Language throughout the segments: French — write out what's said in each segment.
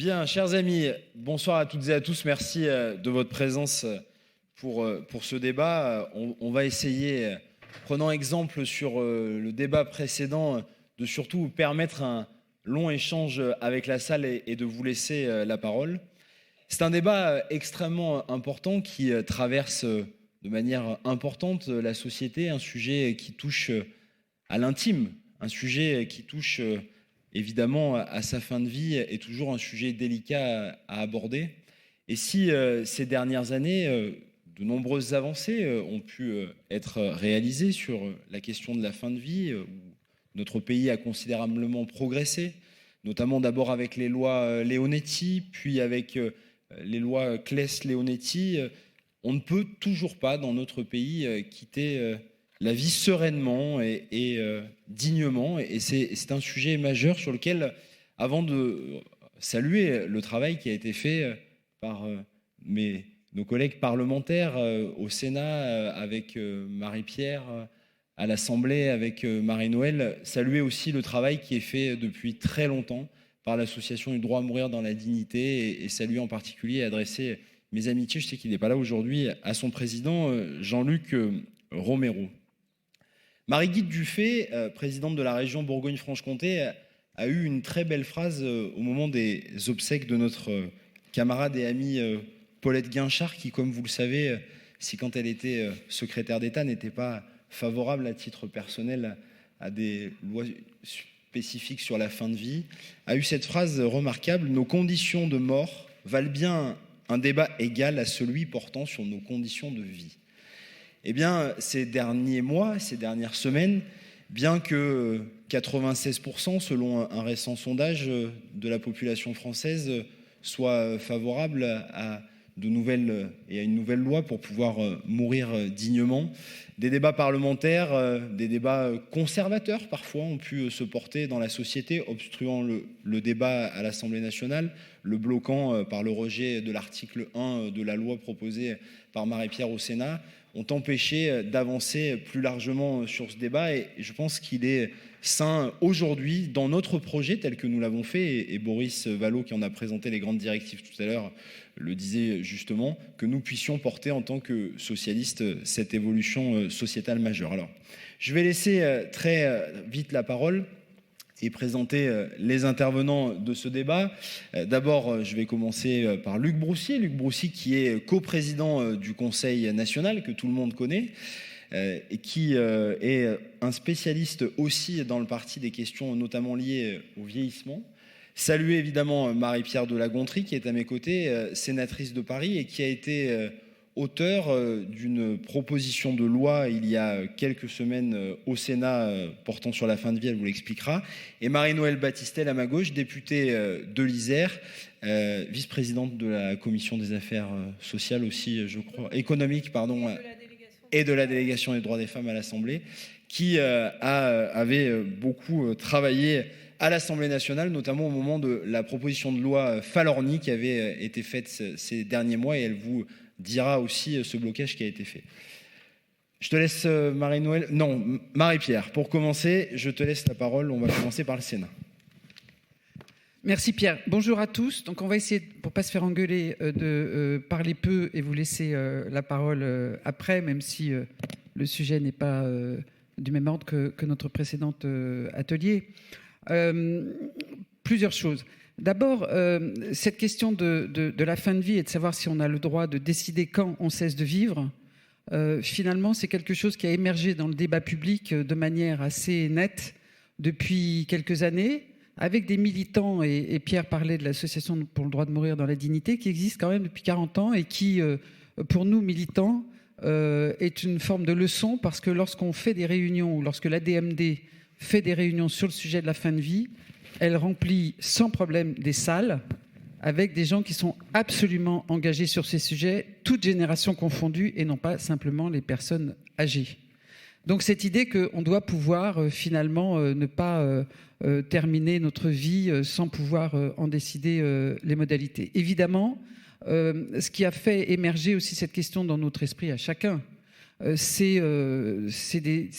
Bien, chers amis, bonsoir à toutes et à tous. Merci de votre présence pour ce débat. On va essayer, prenant exemple sur le débat précédent, de surtout vous permettre un long échange avec la salle et de vous laisser la parole. C'est un débat extrêmement important qui traverse de manière importante la société, un sujet qui touche à l'intime, un sujet qui touche évidemment à sa fin de vie est toujours un sujet délicat à aborder. Et si ces dernières années, de nombreuses avancées ont pu être réalisées sur la question de la fin de vie, où notre pays a considérablement progressé, notamment d'abord avec les lois Leonetti, puis avec les lois Claes-Leonetti, on ne peut toujours pas dans notre pays quitter la vie sereinement et dignement. Et c'est un sujet majeur sur lequel, avant de saluer le travail qui a été fait par nos collègues parlementaires au Sénat avec Marie-Pierre, à l'Assemblée avec Marie-Noëlle, saluer aussi le travail qui est fait depuis très longtemps par l'association du droit à mourir dans la dignité et saluer en particulier et adresser mes amitiés, je sais qu'il n'est pas là aujourd'hui, à son président Jean-Luc Romero. Marie-Guide Dufay, présidente de la région Bourgogne-Franche-Comté, a eu une très belle phrase au moment des obsèques de notre camarade et amie Paulette Guinchard, qui, comme vous le savez, si quand elle était secrétaire d'État, n'était pas favorable à titre personnel à des lois spécifiques sur la fin de vie, a eu cette phrase remarquable: « Nos conditions de mort valent bien un débat égal à celui portant sur nos conditions de vie. » Eh bien, ces derniers mois, ces dernières semaines, bien que 96%, selon un récent sondage de la population française, soit favorable à de nouvelles et à une nouvelle loi pour pouvoir mourir dignement, des débats parlementaires, des débats conservateurs parfois ont pu se porter dans la société, obstruant le débat à l'Assemblée nationale, le bloquant par le rejet de l'article 1 de la loi proposée par Marie-Pierre au Sénat, ont empêché d'avancer plus largement sur ce débat. Et je pense qu'il est sain aujourd'hui, dans notre projet tel que nous l'avons fait, et Boris Vallaud, qui en a présenté les grandes directives tout à l'heure, le disait justement, que nous puissions porter en tant que socialistes cette évolution sociétale majeure. Alors, je vais laisser très vite la parole et présenter les intervenants de ce débat. D'abord, je vais commencer par Luc Broussier. Luc Broussier, qui est coprésident du Conseil national, que tout le monde connaît, et qui est un spécialiste aussi dans le parti des questions notamment liées au vieillissement. Saluer évidemment Marie-Pierre de la Gontrie, qui est à mes côtés, sénatrice de Paris, et qui a été auteur d'une proposition de loi il y a quelques semaines au Sénat portant sur la fin de vie, elle vous l'expliquera. Et Marie-Noëlle Battistel à ma gauche, députée de l'Isère, vice-présidente de la Commission des affaires sociales aussi, je crois, économiques, pardon, et de la délégation des droits des femmes à l'Assemblée, qui avait beaucoup travaillé à l'Assemblée nationale, notamment au moment de la proposition de loi Falorni qui avait été faite ces derniers mois, et elle vous dira aussi ce blocage qui a été fait. Je te laisse Marie-Noëlle, non, Marie-Pierre. Pour commencer, je te laisse la parole. On va commencer par le Sénat. Merci Pierre. Bonjour à tous. Donc on va essayer, pour ne pas se faire engueuler, de parler peu et vous laisser la parole après, même si le sujet n'est pas du même ordre que notre précédent atelier. Plusieurs choses. D'abord, cette question de la fin de vie et de savoir si on a le droit de décider quand on cesse de vivre, finalement, c'est quelque chose qui a émergé dans le débat public de manière assez nette depuis quelques années, avec des militants, et Pierre parlait de l'Association pour le droit de mourir dans la dignité, qui existe quand même depuis 40 ans et qui, pour nous militants, est une forme de leçon, parce que lorsqu'on fait des réunions, ou lorsque l'ADMD fait des réunions sur le sujet de la fin de vie, elle remplit sans problème des salles avec des gens qui sont absolument engagés sur ces sujets, toutes générations confondues, et non pas simplement les personnes âgées. Donc cette idée qu'on doit pouvoir finalement ne pas terminer notre vie sans pouvoir en décider les modalités. Évidemment, ce qui a fait émerger aussi cette question dans notre esprit à chacun, c'est des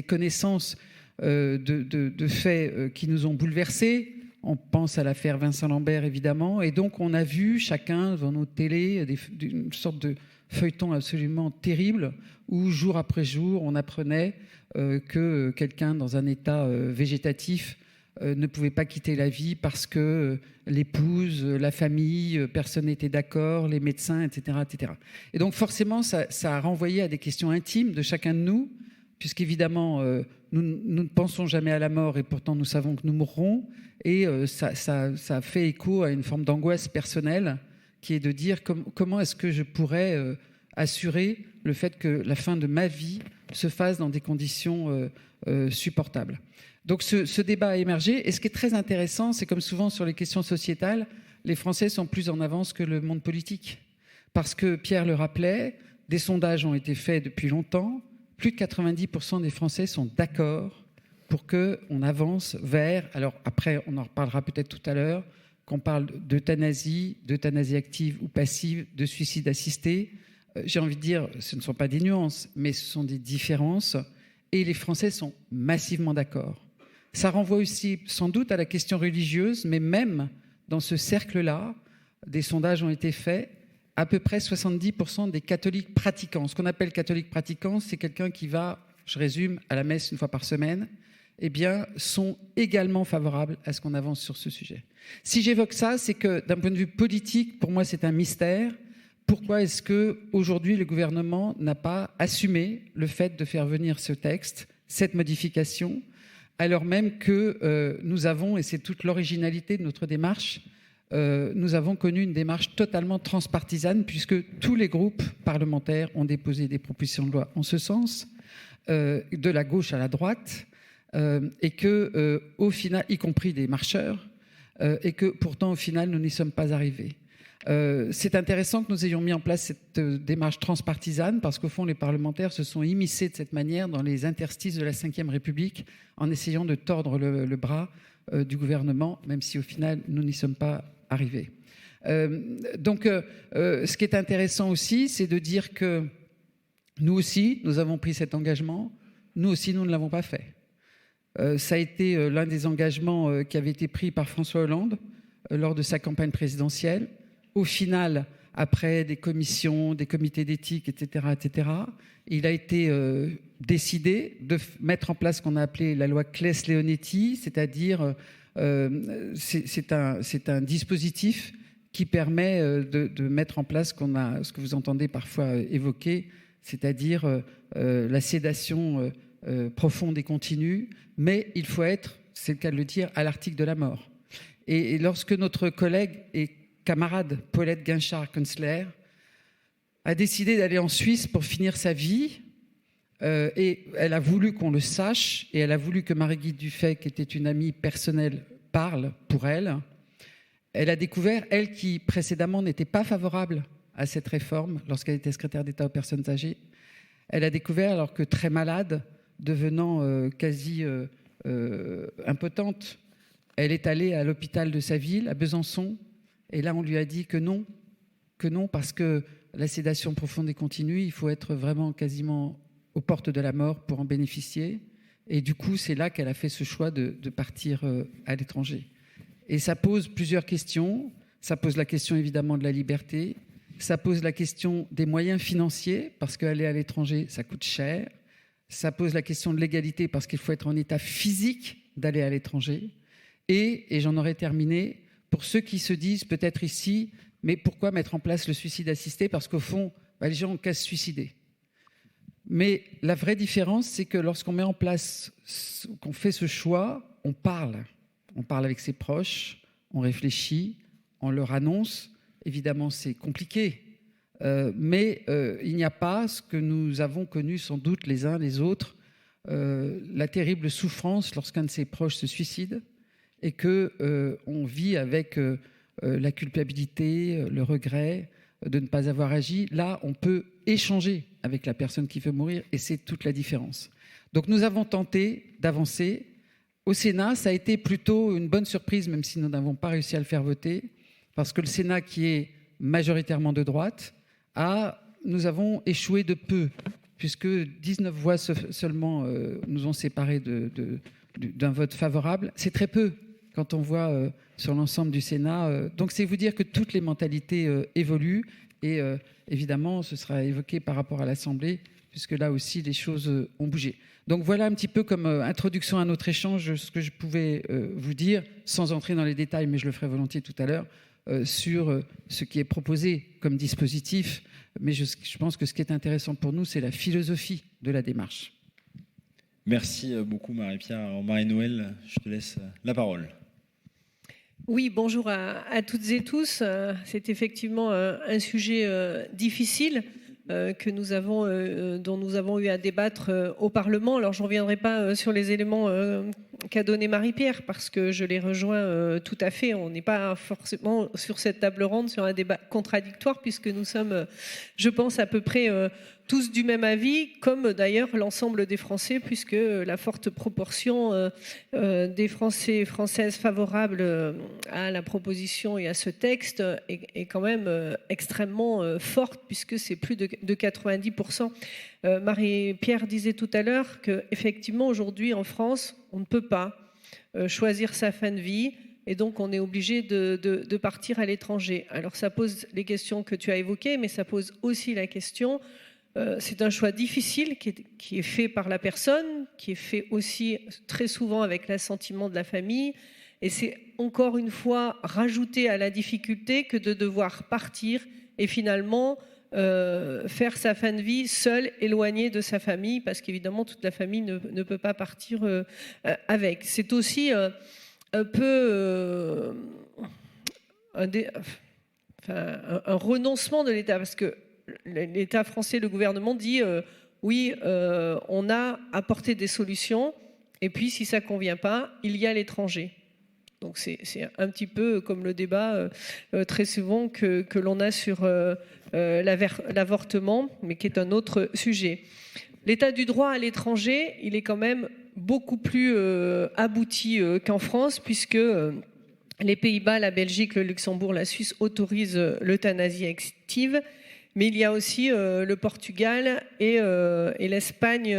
connaissances de faits qui nous ont bouleversés, On pense à l'affaire Vincent Lambert, évidemment. Et donc, on a vu chacun, dans nos télés, une sorte de feuilleton absolument terrible où, jour après jour, on apprenait que quelqu'un dans un état végétatif ne pouvait pas quitter la vie parce que l'épouse, la famille, personne n'était d'accord, les médecins, etc., etc. Et donc, forcément, ça a renvoyé à des questions intimes de chacun de nous, puisqu'évidemment, nous ne pensons jamais à la mort et pourtant nous savons que nous mourrons. Et ça fait écho à une forme d'angoisse personnelle qui est de dire comment est-ce que je pourrais assurer le fait que la fin de ma vie se fasse dans des conditions supportables. Donc ce débat a émergé. Et ce qui est très intéressant, c'est comme souvent sur les questions sociétales, les Français sont plus en avance que le monde politique. Parce que Pierre le rappelait, des sondages ont été faits depuis longtemps. Plus de 90% des Français sont d'accord pour qu'on avance vers, alors après on en reparlera peut-être tout à l'heure, qu'on parle d'euthanasie active ou passive, de suicide assisté. J'ai envie de dire, ce ne sont pas des nuances, mais ce sont des différences. Et les Français sont massivement d'accord. Ça renvoie aussi sans doute à la question religieuse, mais même dans ce cercle-là, des sondages ont été faits. À peu près 70% des catholiques pratiquants. Ce qu'on appelle catholique pratiquant, c'est quelqu'un qui va, je résume, à la messe une fois par semaine, eh bien, sont également favorables à ce qu'on avance sur ce sujet. Si j'évoque ça, c'est que d'un point de vue politique, pour moi, c'est un mystère. Pourquoi est-ce qu'aujourd'hui, le gouvernement n'a pas assumé le fait de faire venir ce texte, cette modification, alors même que nous avons, et c'est toute l'originalité de notre démarche, nous avons connu une démarche totalement transpartisane puisque tous les groupes parlementaires ont déposé des propositions de loi en ce sens, de la gauche à la droite, et que, au final, y compris des marcheurs, et que pourtant, au final, nous n'y sommes pas arrivés. C'est intéressant que nous ayons mis en place cette démarche transpartisane parce qu'au fond, les parlementaires se sont immiscés de cette manière dans les interstices de la Ve République en essayant de tordre le bras du gouvernement, même si au final, nous n'y sommes pas arrivés. Donc, ce qui est intéressant aussi, c'est de dire que nous aussi, nous avons pris cet engagement, nous aussi, nous ne l'avons pas fait. Ça a été l'un des engagements qui avait été pris par François Hollande lors de sa campagne présidentielle. Au final, après des commissions, des comités d'éthique, etc., il a été décidé de mettre en place ce qu'on a appelé la loi Claes-Leonetti, c'est-à-dire c'est un dispositif qui permet de mettre en place ce que vous entendez parfois évoquer, c'est-à-dire la sédation profonde et continue, mais il faut être, c'est le cas de le dire, à l'article de la mort. Et lorsque notre collègue et camarade Paulette Guinchard-Kunstler a décidé d'aller en Suisse pour finir sa vie, et elle a voulu qu'on le sache, et elle a voulu que Marie-Guy Dufay, qui était une amie personnelle, parle pour elle. Elle a découvert, elle qui précédemment n'était pas favorable à cette réforme lorsqu'elle était secrétaire d'État aux personnes âgées, elle a découvert, alors que très malade, devenant quasi impotente, elle est allée à l'hôpital de sa ville, à Besançon, et là on lui a dit que non, parce que la sédation profonde et continue, il faut être vraiment quasiment aux portes de la mort pour en bénéficier. Et du coup, c'est là qu'elle a fait ce choix de partir à l'étranger. Et ça pose plusieurs questions. Ça pose la question évidemment de la liberté. Ça pose la question des moyens financiers, parce qu'aller à l'étranger, ça coûte cher. Ça pose la question de l'égalité, parce qu'il faut être en état physique d'aller à l'étranger. Et j'en aurais terminé, pour ceux qui se disent peut-être ici, mais pourquoi mettre en place le suicide assisté ? Parce qu'au fond, les gens ont qu'à se suicider. Mais la vraie différence, c'est que lorsqu'on met en place, qu'on fait ce choix, on parle. On parle avec ses proches, on réfléchit, on leur annonce. Évidemment, c'est compliqué, mais il n'y a pas ce que nous avons connu sans doute les uns les autres, la terrible souffrance lorsqu'un de ses proches se suicide et qu'on vit avec la culpabilité, le regret de ne pas avoir agi. Là, on peut échanger avec la personne qui veut mourir et c'est toute la différence. Donc nous avons tenté d'avancer. Au Sénat, ça a été plutôt une bonne surprise, même si nous n'avons pas réussi à le faire voter, parce que le Sénat, qui est majoritairement de droite, nous avons échoué de peu, puisque 19 voix seulement nous ont séparés d'un vote favorable. C'est très peu quand on voit sur l'ensemble du Sénat. Donc c'est vous dire que toutes les mentalités évoluent et évidemment ce sera évoqué par rapport à l'Assemblée puisque là aussi les choses ont bougé. Donc voilà un petit peu comme introduction à notre échange ce que je pouvais vous dire sans entrer dans les détails, mais je le ferai volontiers tout à l'heure, sur ce qui est proposé comme dispositif. Mais je pense que ce qui est intéressant pour nous, c'est la philosophie de la démarche. Merci beaucoup Marie-Pierre. Marie-Noëlle, je te laisse la parole. Oui, bonjour à toutes et tous. C'est effectivement un sujet difficile dont nous avons eu à débattre au Parlement. Alors, je ne reviendrai pas sur les éléments qu'a donné Marie-Pierre, parce que je les rejoins tout à fait. On n'est pas forcément sur cette table ronde sur un débat contradictoire, puisque nous sommes, je pense, à peu près tous du même avis, comme d'ailleurs l'ensemble des Français, puisque la forte proportion des Français et Françaises favorables à la proposition et à ce texte est quand même extrêmement forte, puisque c'est plus de 90%. Marie-Pierre disait tout à l'heure qu'effectivement, aujourd'hui en France, on ne peut pas choisir sa fin de vie. Et donc, on est obligé de partir à l'étranger. Alors, ça pose les questions que tu as évoquées, mais ça pose aussi la question, c'est un choix difficile qui est fait par la personne, qui est fait aussi très souvent avec l'assentiment de la famille. Et c'est encore une fois rajouter à la difficulté que de devoir partir et finalement faire sa fin de vie seul, éloigné de sa famille, parce qu'évidemment, toute la famille ne peut pas partir avec. C'est aussi un peu un renoncement de l'État, parce que l'État français, le gouvernement dit oui, on a apporté des solutions, et puis si ça ne convient pas, il y a l'étranger. Donc c'est un petit peu comme le débat très souvent que l'on a sur l'avortement, mais qui est un autre sujet. L'état du droit à l'étranger, il est quand même beaucoup plus abouti qu'en France, puisque les Pays-Bas, la Belgique, le Luxembourg, la Suisse autorisent l'euthanasie active. Mais il y a aussi le Portugal et l'Espagne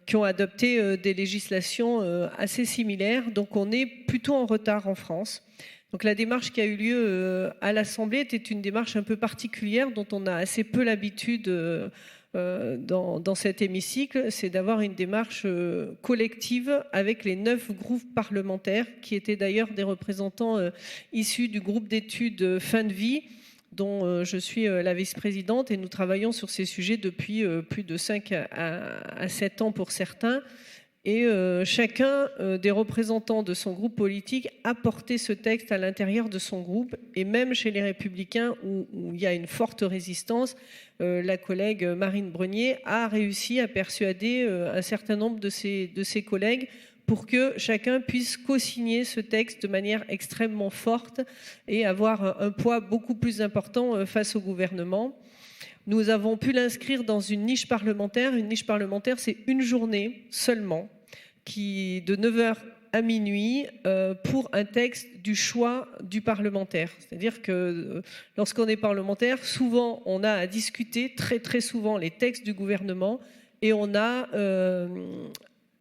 qui ont adopté des législations assez similaires. Donc on est plutôt en retard en France. Donc la démarche qui a eu lieu à l'Assemblée était une démarche un peu particulière dont on a assez peu l'habitude dans cet hémicycle. C'est d'avoir une démarche collective avec les 9 groupes parlementaires qui étaient d'ailleurs des représentants issus du groupe d'études fin de vie, dont je suis la vice-présidente, et nous travaillons sur ces sujets depuis plus de 5 à 7 ans pour certains. Et chacun des représentants de son groupe politique a porté ce texte à l'intérieur de son groupe. Et même chez les Républicains, où il y a une forte résistance, la collègue Marine Brenier a réussi à persuader un certain nombre de ses collègues pour que chacun puisse co-signer ce texte de manière extrêmement forte et avoir un poids beaucoup plus important face au gouvernement. Nous avons pu l'inscrire dans une niche parlementaire. Une niche parlementaire, c'est une journée seulement, de 9h à minuit, pour un texte du choix du parlementaire. C'est-à-dire que lorsqu'on est parlementaire, souvent on a à discuter très très souvent les textes du gouvernement, et on a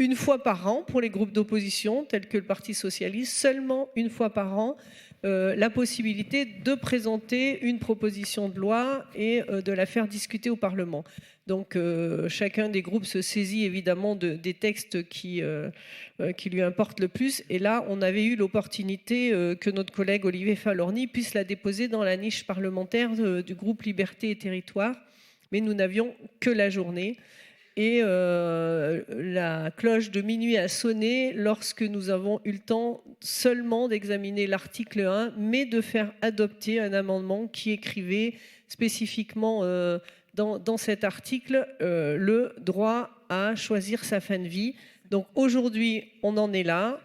une fois par an pour les groupes d'opposition tels que le Parti socialiste, seulement une fois par an, la possibilité de présenter une proposition de loi et de la faire discuter au Parlement. Donc chacun des groupes se saisit évidemment des textes qui lui importent le plus. Et là, on avait eu l'opportunité que notre collègue Olivier Falorni puisse la déposer dans la niche parlementaire du groupe Liberté et Territoire. Mais nous n'avions que la journée. Et la cloche de minuit a sonné lorsque nous avons eu le temps seulement d'examiner l'article 1, mais de faire adopter un amendement qui écrivait spécifiquement dans cet article le droit à choisir sa fin de vie. Donc aujourd'hui, on en est là.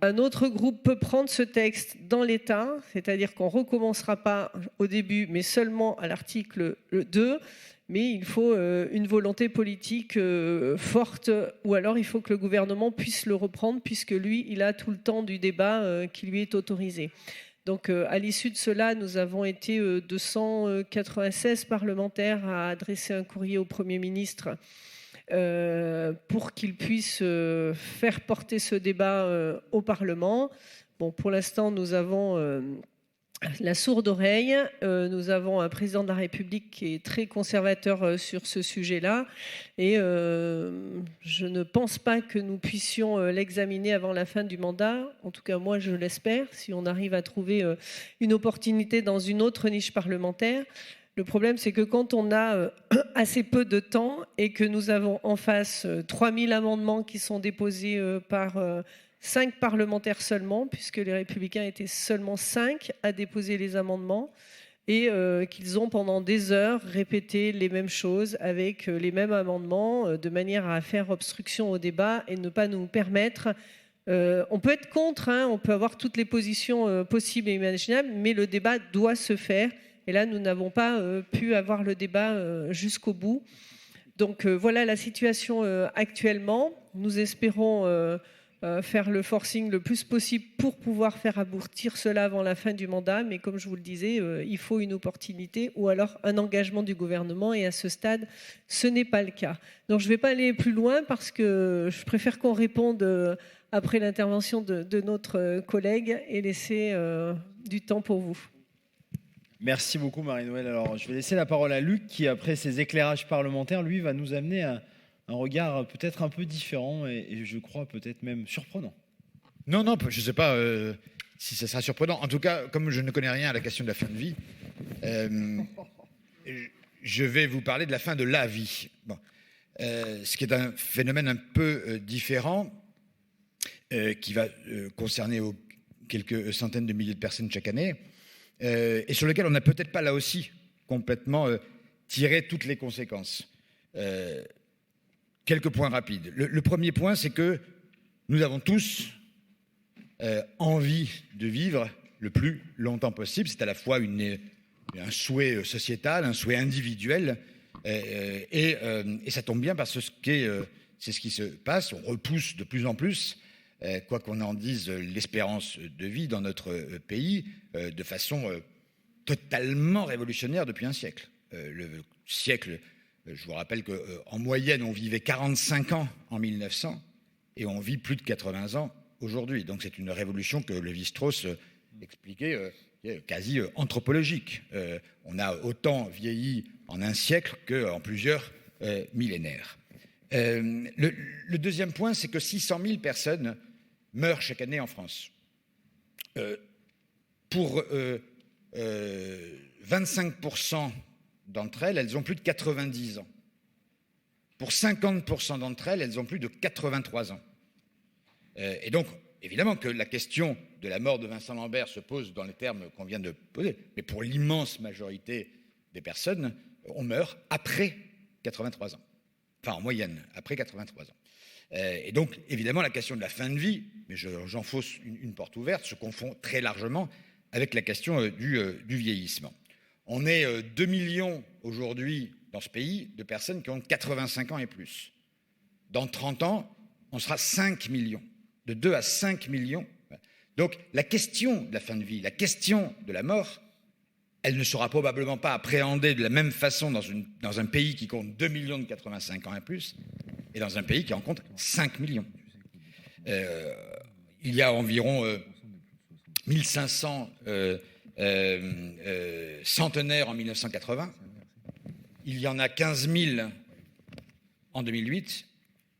Un autre groupe peut prendre ce texte dans l'état, c'est-à-dire qu'on ne recommencera pas au début, mais seulement à l'article 2. Mais il faut une volonté politique forte, ou alors il faut que le gouvernement puisse le reprendre, puisque lui, il a tout le temps du débat qui lui est autorisé. Donc à l'issue de cela, nous avons été 296 parlementaires à adresser un courrier au Premier ministre pour qu'il puisse faire porter ce débat au Parlement. Bon, pour l'instant, nous avons la sourde oreille. Nous avons un président de la République qui est très conservateur sur ce sujet-là. Et je ne pense pas que nous puissions l'examiner avant la fin du mandat. En tout cas, moi, je l'espère, si on arrive à trouver une opportunité dans une autre niche parlementaire. Le problème, c'est que quand on a assez peu de temps et que nous avons en face 3000 amendements qui sont déposés par 5 parlementaires seulement, puisque les Républicains étaient seulement 5 à déposer les amendements, et qu'ils ont pendant des heures répété les mêmes choses avec les mêmes amendements, de manière à faire obstruction au débat et ne pas nous permettre... on peut être contre, on peut avoir toutes les positions possibles et imaginables, mais le débat doit se faire. Et là, nous n'avons pas pu avoir le débat jusqu'au bout. Donc voilà la situation actuellement. Nous espérons faire le forcing le plus possible pour pouvoir faire aboutir cela avant la fin du mandat. Mais comme je vous le disais, il faut une opportunité ou alors un engagement du gouvernement. Et à ce stade, ce n'est pas le cas. Donc je ne vais pas aller plus loin parce que je préfère qu'on réponde après l'intervention de notre collègue et laisser du temps pour vous. Merci beaucoup Marie-Noëlle. Alors je vais laisser la parole à Luc qui, après ses éclairages parlementaires, lui va nous amener un regard peut-être un peu différent et je crois peut-être même surprenant. Non, je ne sais pas si ça sera surprenant. En tout cas, comme je ne connais rien à la question de la fin de vie, je vais vous parler de la fin de la vie. Bon. Ce qui est un phénomène un peu différent qui va concerner quelques centaines de milliers de personnes chaque année. Et sur lequel on n'a peut-être pas là aussi complètement tiré toutes les conséquences. Quelques points rapides. Le premier point, c'est que nous avons tous envie de vivre le plus longtemps possible. C'est à la fois un souhait sociétal, un souhait individuel, et ça tombe bien parce que c'est ce qui se passe. On repousse de plus en plus, quoi qu'on en dise, l'espérance de vie dans notre pays de façon totalement révolutionnaire depuis un siècle. Le siècle, je vous rappelle qu'en moyenne, on vivait 45 ans en 1900 et on vit plus de 80 ans aujourd'hui. Donc c'est une révolution que Lévi-Strauss expliquait quasi anthropologique. On a autant vieilli en un siècle qu'en plusieurs millénaires. Le deuxième point, c'est que 600 000 personnes meurent chaque année en France. Pour 25% d'entre elles, elles ont plus de 90 ans. Pour 50% d'entre elles, elles ont plus de 83 ans. Et donc, évidemment que la question de la mort de Vincent Lambert se pose dans les termes qu'on vient de poser, mais pour l'immense majorité des personnes, on meurt après 83 ans. Enfin, en moyenne, après 83 ans. Et donc, évidemment, la question de la fin de vie, mais j'enfonce une porte ouverte, se confond très largement avec la question du vieillissement. On est 2 millions aujourd'hui dans ce pays de personnes qui ont 85 ans et plus. Dans 30 ans, on sera 5 millions, de 2 à 5 millions. Donc, la question de la fin de vie, la question de la mort, elle ne sera probablement pas appréhendée de la même façon dans un pays qui compte 2 millions de 85 ans et plus et dans un pays qui en compte 5 millions. Il y a environ 1500 centenaires en 1980. Il y en a 15 000 en 2008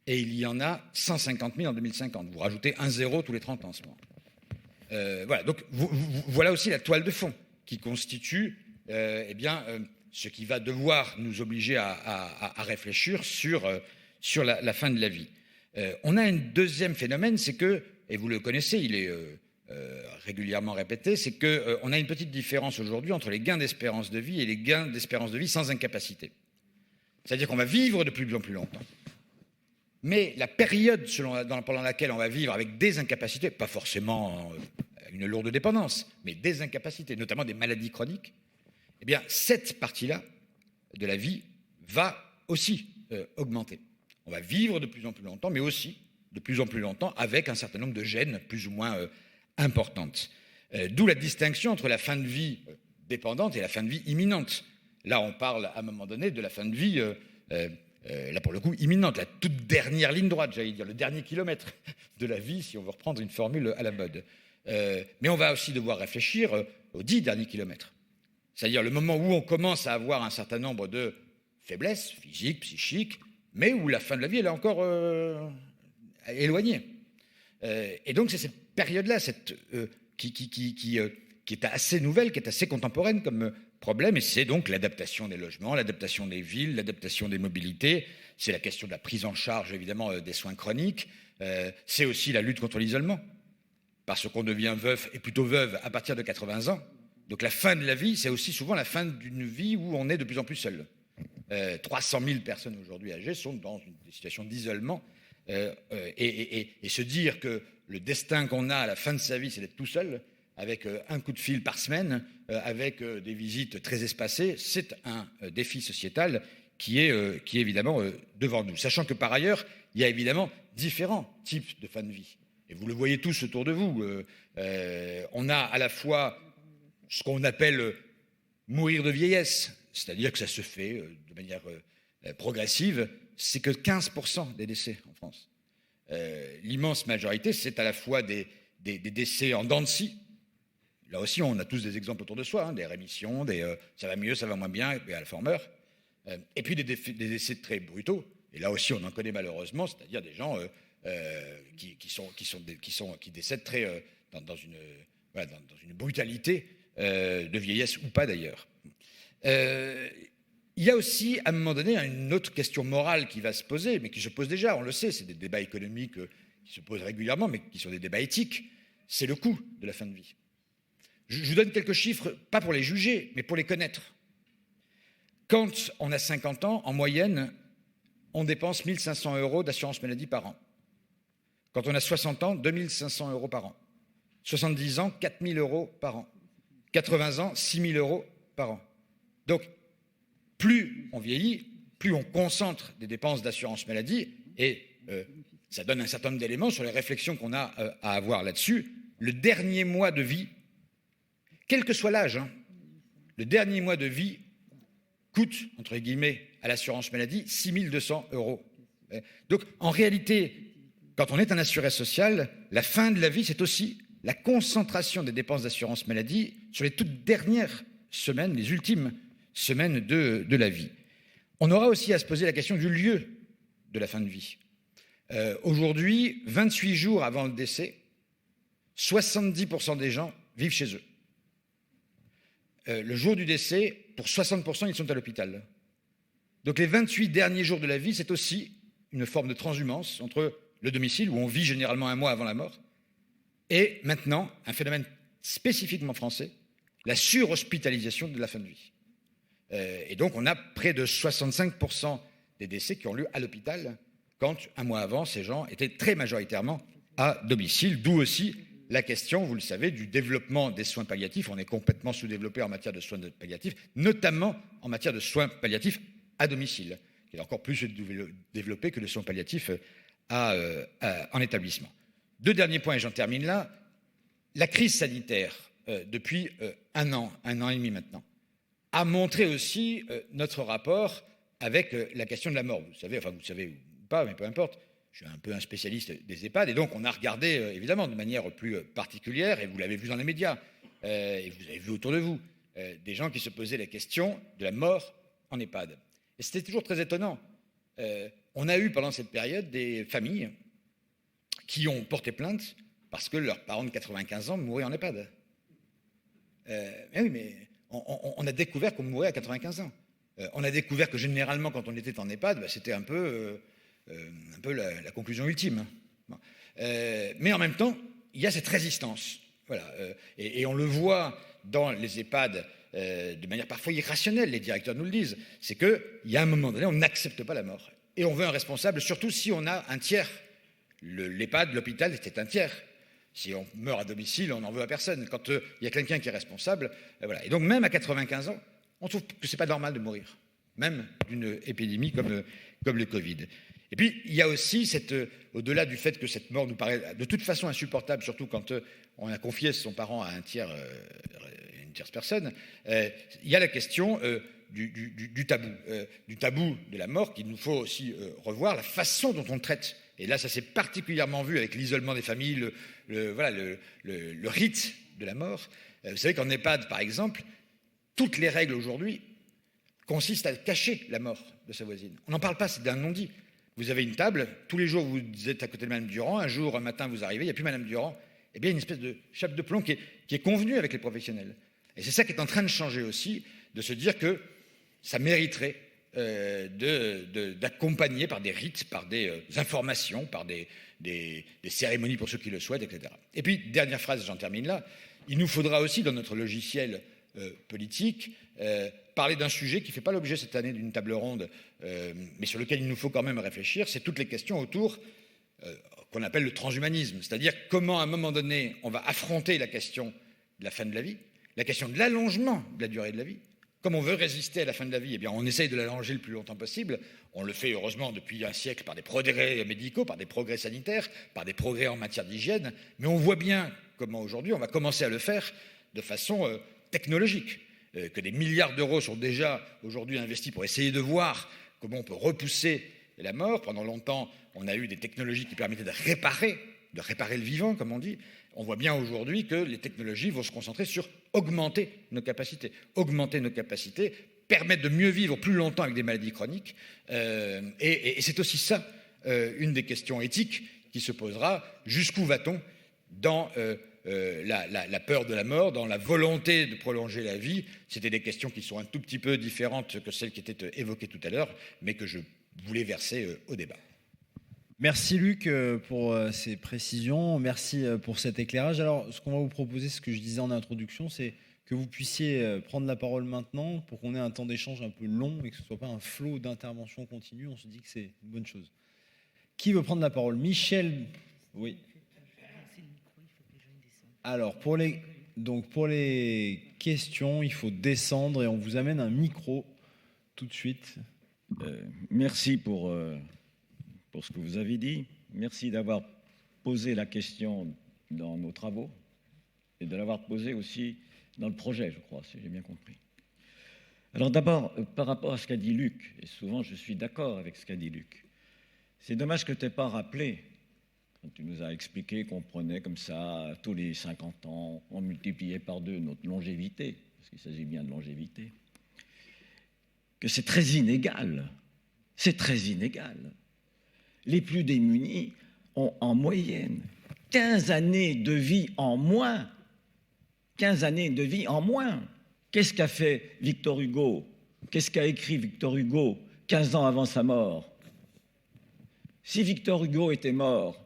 et il y en a 150 000 en 2050. Vous rajoutez un zéro tous les 30 ans en ce moment. Voilà, donc voilà aussi la toile de fond qui constitue ce qui va devoir nous obliger à réfléchir sur la fin de la vie. On a un deuxième phénomène, c'est que, et vous le connaissez, il est régulièrement répété, c'est qu'on a une petite différence aujourd'hui entre les gains d'espérance de vie et les gains d'espérance de vie sans incapacité. C'est-à-dire qu'on va vivre de plus en plus longtemps. Mais la période pendant laquelle on va vivre avec des incapacités, pas forcément une lourde dépendance, mais des incapacités, notamment des maladies chroniques, eh bien, cette partie-là de la vie va aussi augmenter. On va vivre de plus en plus longtemps, mais aussi de plus en plus longtemps avec un certain nombre de gènes plus ou moins importantes. D'où la distinction entre la fin de vie dépendante et la fin de vie imminente. Là, on parle à un moment donné de la fin de vie, là pour le coup, imminente, la toute dernière ligne droite, j'allais dire, le dernier kilomètre de la vie, si on veut reprendre une formule à la mode. Mais on va aussi devoir réfléchir aux 10 derniers kilomètres. C'est-à-dire le moment où on commence à avoir un certain nombre de faiblesses physiques, psychiques, mais où la fin de la vie elle est encore éloignée. Et donc c'est cette période-là qui est assez nouvelle, qui est assez contemporaine comme problème, et c'est donc l'adaptation des logements, l'adaptation des villes, l'adaptation des mobilités, c'est la question de la prise en charge évidemment des soins chroniques, c'est aussi la lutte contre l'isolement, parce qu'on devient veuf et plutôt veuve à partir de 80 ans. Donc la fin de la vie, c'est aussi souvent la fin d'une vie où on est de plus en plus seul. 300 000 personnes aujourd'hui âgées sont dans une situation d'isolement, et se dire que le destin qu'on a à la fin de sa vie, c'est d'être tout seul, avec un coup de fil par semaine, avec des visites très espacées, c'est un défi sociétal qui est évidemment devant nous. Sachant que par ailleurs, il y a évidemment différents types de fin de vie. Et vous le voyez tous autour de vous. On a à la fois ce qu'on appelle mourir de vieillesse, c'est-à-dire que ça se fait de manière progressive, c'est que 15% des décès en France. L'immense majorité, c'est à la fois des décès en dents de scie. Là aussi, on a tous des exemples autour de soi, des rémissions, ça va mieux, ça va moins bien, et à la fin on meurt. Et puis des décès très brutaux. Et là aussi, on en connaît malheureusement, c'est-à-dire des gens qui décèdent très dans une brutalité de vieillesse ou pas d'ailleurs. Il y a aussi, à un moment donné, une autre question morale qui va se poser, mais qui se pose déjà, on le sait, c'est des débats économiques qui se posent régulièrement, mais qui sont des débats éthiques. C'est le coût de la fin de vie. Je vous donne quelques chiffres, pas pour les juger, mais pour les connaître. Quand on a 50 ans, en moyenne, on dépense 1 500 € d'assurance maladie par an. Quand on a 60 ans, 2 500 € par an. 70 ans, 4 000 € par an. 80 ans, 6 000 € par an. Donc, plus on vieillit, plus on concentre des dépenses d'assurance maladie, et ça donne un certain nombre d'éléments sur les réflexions qu'on a à avoir là-dessus. Le dernier mois de vie, quel que soit l'âge, le dernier mois de vie coûte, entre guillemets, à l'assurance maladie 6 200 €. Donc, en réalité, quand on est un assuré social, la fin de la vie, c'est aussi la concentration des dépenses d'assurance maladie sur les toutes dernières semaines, les ultimes semaines de la vie. On aura aussi à se poser la question du lieu de la fin de vie. Aujourd'hui, 28 jours avant le décès, 70% des gens vivent chez eux. Le jour du décès, pour 60%, ils sont à l'hôpital. Donc les 28 derniers jours de la vie, c'est aussi une forme de transhumance entre le domicile, où on vit généralement un mois avant la mort, et maintenant, un phénomène spécifiquement français, la surhospitalisation de la fin de vie. Et donc on a près de 65% des décès qui ont lieu à l'hôpital, quand un mois avant, ces gens étaient très majoritairement à domicile, d'où aussi la question, vous le savez, du développement des soins palliatifs. On est complètement sous-développé en matière de soins palliatifs, notamment en matière de soins palliatifs à domicile, qui est encore plus développé que les soins palliatifs en établissement. Deux derniers points, et j'en termine là. La crise sanitaire, depuis un an et demi maintenant, a montré aussi notre rapport avec la question de la mort. Vous savez ou pas, mais peu importe, je suis un peu un spécialiste des EHPAD, et donc on a regardé, évidemment, de manière plus particulière, et vous l'avez vu dans les médias, et vous avez vu autour de vous, des gens qui se posaient la question de la mort en EHPAD. Et c'était toujours très étonnant. On a eu pendant cette période des familles qui ont porté plainte parce que leurs parents de 95 ans mouraient en EHPAD. Mais oui, mais on a découvert qu'on mourait à 95 ans. On a découvert que généralement, quand on était en EHPAD, c'était un peu la conclusion ultime. Bon. Mais en même temps, il y a cette résistance. Voilà. Et on le voit dans les EHPAD de manière parfois irrationnelle, les directeurs nous le disent, c'est qu'il y a un moment donné, on n'accepte pas la mort. Et on veut un responsable, surtout si on a un tiers. L'EHPAD, l'hôpital, c'était un tiers. Si on meurt à domicile, on n'en veut à personne. Quand il y a quelqu'un qui est responsable, voilà. Et donc même à 95 ans, on trouve que c'est pas normal de mourir, même d'une épidémie comme le Covid. Et puis il y a aussi au-delà du fait que cette mort nous paraît de toute façon insupportable, surtout quand on a confié son parent à une tierce personne, il y a la question du tabou de la mort qu'il nous faut aussi revoir, la façon dont on traite Et là, ça s'est particulièrement vu avec l'isolement des familles, le rite de la mort. Vous savez qu'en EHPAD, par exemple, toutes les règles aujourd'hui consistent à cacher la mort de sa voisine. On n'en parle pas, c'est d'un non-dit. Vous avez une table, tous les jours vous êtes à côté de Madame Durand, un matin vous arrivez, il n'y a plus Madame Durand, eh bien il y a une espèce de chape de plomb qui est convenue avec les professionnels. Et c'est ça qui est en train de changer aussi, de se dire que ça mériterait d'accompagner par des rites, par des informations, par des cérémonies pour ceux qui le souhaitent, etc. Et puis, dernière phrase, j'en termine là, il nous faudra aussi dans notre logiciel politique parler d'un sujet qui ne fait pas l'objet cette année d'une table ronde, mais sur lequel il nous faut quand même réfléchir, c'est toutes les questions autour qu'on appelle le transhumanisme, c'est-à-dire comment à un moment donné on va affronter la question de la fin de la vie, la question de l'allongement de la durée de la vie. Comme on veut résister à la fin de la vie, eh bien on essaye de l'allonger le plus longtemps possible. On le fait heureusement depuis un siècle par des progrès médicaux, par des progrès sanitaires, par des progrès en matière d'hygiène, mais on voit bien comment aujourd'hui on va commencer à le faire de façon technologique, que des milliards d'euros sont déjà aujourd'hui investis pour essayer de voir comment on peut repousser la mort. Pendant longtemps, on a eu des technologies qui permettaient de réparer le vivant, comme on dit. On voit bien aujourd'hui que les technologies vont se concentrer sur augmenter nos capacités, permettre de mieux vivre plus longtemps avec des maladies chroniques. Et c'est aussi ça, une des questions éthiques qui se posera. Jusqu'où va-t-on dans la peur de la mort, dans la volonté de prolonger la vie? C'était des questions qui sont un tout petit peu différentes que celles qui étaient évoquées tout à l'heure, mais que je voulais verser au débat. Merci Luc pour ces précisions, merci pour cet éclairage. Alors, ce qu'on va vous proposer, ce que je disais en introduction, c'est que vous puissiez prendre la parole maintenant pour qu'on ait un temps d'échange un peu long et que ce ne soit pas un flot d'intervention continue. On se dit que c'est une bonne chose. Qui veut prendre la parole? Michel? Oui. Alors, pour les questions, il faut descendre et on vous amène un micro tout de suite. Merci pour ce que vous avez dit. Merci d'avoir posé la question dans nos travaux et de l'avoir posée aussi dans le projet, je crois, si j'ai bien compris. Alors d'abord, par rapport à ce qu'a dit Luc, et souvent je suis d'accord avec ce qu'a dit Luc, c'est dommage que tu n'aies pas rappelé, quand tu nous as expliqué qu'on prenait comme ça, tous les 50 ans, on multipliait par 2 notre longévité, parce qu'il s'agit bien de longévité, que c'est très inégal. C'est très inégal. Les plus démunis ont en moyenne 15 années de vie en moins. 15 années de vie en moins. Qu'est-ce qu'a fait Victor Hugo? Qu'est-ce qu'a écrit Victor Hugo 15 ans avant sa mort? Si Victor Hugo était mort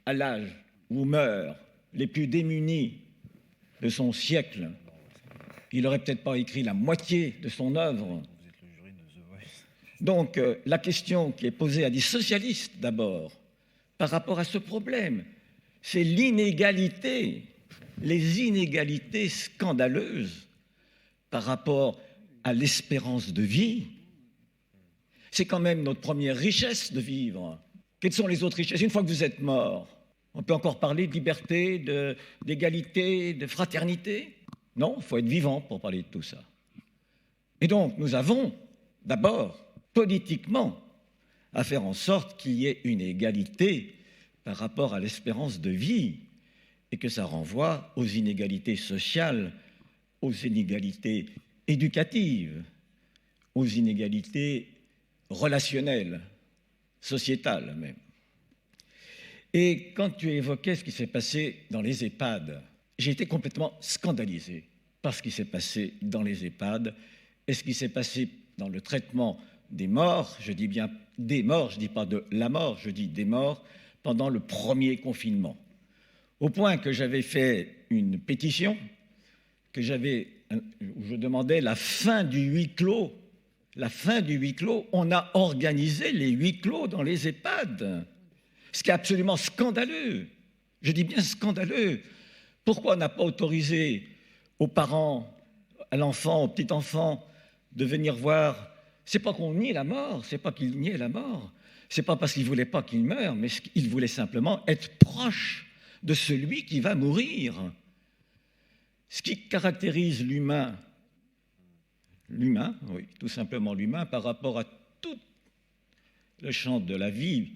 à l'âge où meurent les plus démunis de son siècle, il n'aurait peut-être pas écrit la moitié de son œuvre. Donc, la question qui est posée à des socialistes d'abord, par rapport à ce problème, c'est l'inégalité, les inégalités scandaleuses par rapport à l'espérance de vie. C'est quand même notre première richesse de vivre. Quelles sont les autres richesses? Une fois que vous êtes mort, on peut encore parler de liberté, d'égalité, de fraternité? Non, il faut être vivant pour parler de tout ça. Et donc, nous avons d'abord politiquement à faire en sorte qu'il y ait une égalité par rapport à l'espérance de vie et que ça renvoie aux inégalités sociales, aux inégalités éducatives, aux inégalités relationnelles, sociétales même. Et quand tu évoquais ce qui s'est passé dans les EHPAD, j'ai été complètement scandalisé par ce qui s'est passé dans les EHPAD et ce qui s'est passé dans le traitement des morts, je dis bien des morts, je ne dis pas de la mort, je dis des morts, pendant le premier confinement. Au point que j'avais fait une pétition, où je demandais la fin du huis clos. La fin du huis clos, on a organisé les huis clos dans les EHPAD. Ce qui est absolument scandaleux. Je dis bien scandaleux. Pourquoi on n'a pas autorisé aux parents, à l'enfant, au petit-enfant, de venir voir? C'est pas qu'on nie la mort, c'est pas qu'ils niaient la mort, c'est pas parce qu'ils voulaient pas qu'il meure, mais qu'ils voulaient simplement être proches de celui qui va mourir. Ce qui caractérise l'humain, oui, tout simplement l'humain, par rapport à tout le champ de la vie,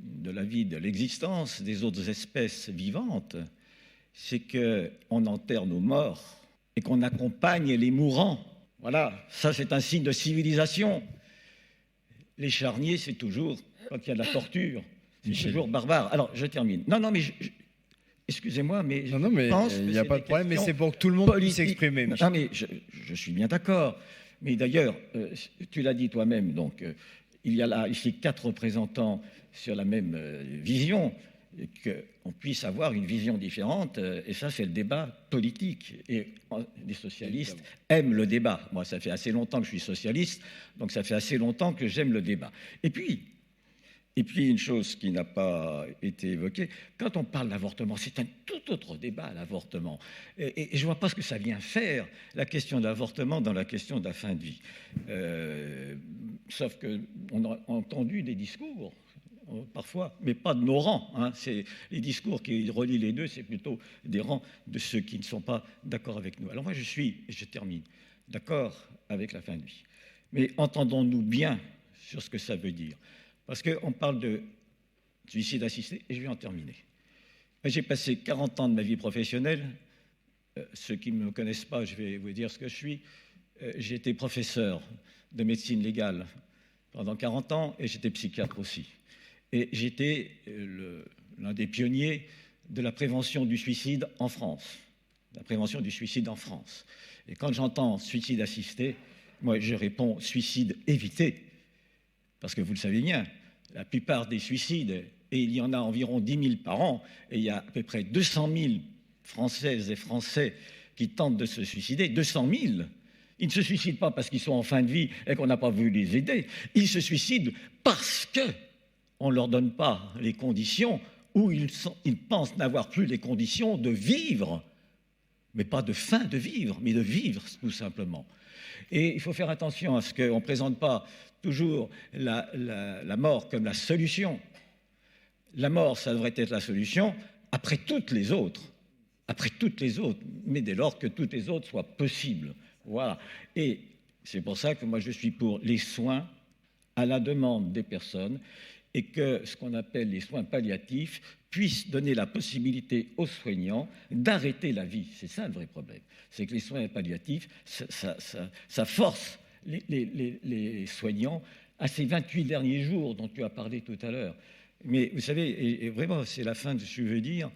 de la vie, de l'existence des autres espèces vivantes, c'est qu'on enterre nos morts et qu'on accompagne les mourants. Voilà, ça c'est un signe de civilisation. Les charniers, c'est toujours, quand il y a de la torture, c'est toujours barbare. Alors, je termine. Non, mais excusez-moi, mais non, mais il n'y a pas de problème, mais c'est pour que tout le monde puisse s'exprimer. Non, mais je suis bien d'accord. Mais d'ailleurs, tu l'as dit toi-même, donc il y a là ici 4 représentants sur la même vision, qu'on puisse avoir une vision différente, et ça c'est le débat politique. Et les socialistes aiment le débat. Moi, ça fait assez longtemps que je suis socialiste, donc ça fait assez longtemps que j'aime le débat. Et puis une chose qui n'a pas été évoquée, quand on parle d'avortement, c'est un tout autre débat, l'avortement. Et je ne vois pas ce que ça vient faire, la question de l'avortement, dans la question de la fin de vie. Sauf qu'on a entendu des discours, parfois, mais pas de nos rangs. Hein. C'est les discours qui relient les deux, c'est plutôt des rangs de ceux qui ne sont pas d'accord avec nous. Alors moi, je suis, et je termine, d'accord avec la fin de vie. Mais entendons-nous bien sur ce que ça veut dire. Parce qu'on parle de suicide assisté, et je vais en terminer. J'ai passé 40 ans de ma vie professionnelle. Ceux qui ne me connaissent pas, je vais vous dire ce que je suis. J'ai été professeur de médecine légale pendant 40 ans, et j'étais psychiatre aussi. Et j'étais l'un des pionniers de la prévention du suicide en France. La prévention du suicide en France. Et quand j'entends suicide assisté, moi je réponds suicide évité. Parce que vous le savez bien, la plupart des suicides, et il y en a environ 10 000 par an, et il y a à peu près 200 000 Françaises et Français qui tentent de se suicider. 200 000. Ils ne se suicident pas parce qu'ils sont en fin de vie et qu'on n'a pas voulu les aider. Ils se suicident parce qu'on ne leur donne pas les conditions, ou ils pensent n'avoir plus les conditions de vivre. Mais pas de fin de vivre, mais de vivre tout simplement. Et il faut faire attention à ce qu'on ne présente pas toujours la mort comme la solution. La mort, ça devrait être la solution après toutes les autres, mais dès lors que toutes les autres soient possibles. Voilà. Et c'est pour ça que moi je suis pour les soins à la demande des personnes, et que ce qu'on appelle les soins palliatifs puissent donner la possibilité aux soignants d'arrêter la vie. C'est ça le vrai problème. C'est que les soins palliatifs, ça force les soignants à ces 28 derniers jours dont tu as parlé tout à l'heure. Mais vous savez, et vraiment, c'est la fin de ce que je veux dire,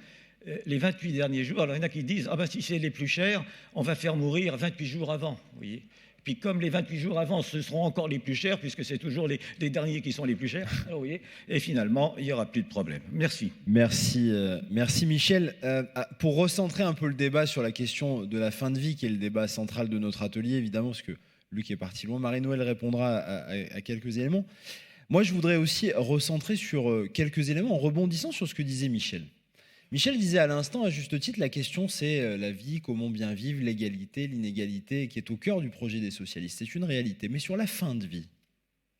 les 28 derniers jours, alors il y en a qui disent « Ah ben si c'est les plus chers, on va faire mourir 28 jours avant. » Vous voyez ? Puis comme les 28 jours avant, ce seront encore les plus chers, puisque c'est toujours les derniers qui sont les plus chers, vous voyez, et finalement, il n'y aura plus de problème. Merci. Merci Michel. Pour recentrer un peu le débat sur la question de la fin de vie, qui est le débat central de notre atelier, évidemment, parce que Luc est parti loin, Marie-Noëlle répondra à quelques éléments. Moi, je voudrais aussi recentrer sur quelques éléments en rebondissant sur ce que disait Michel. Michel disait à l'instant, à juste titre, la question c'est la vie, comment bien vivre, l'égalité, l'inégalité, qui est au cœur du projet des socialistes. C'est une réalité. Mais sur la fin de vie,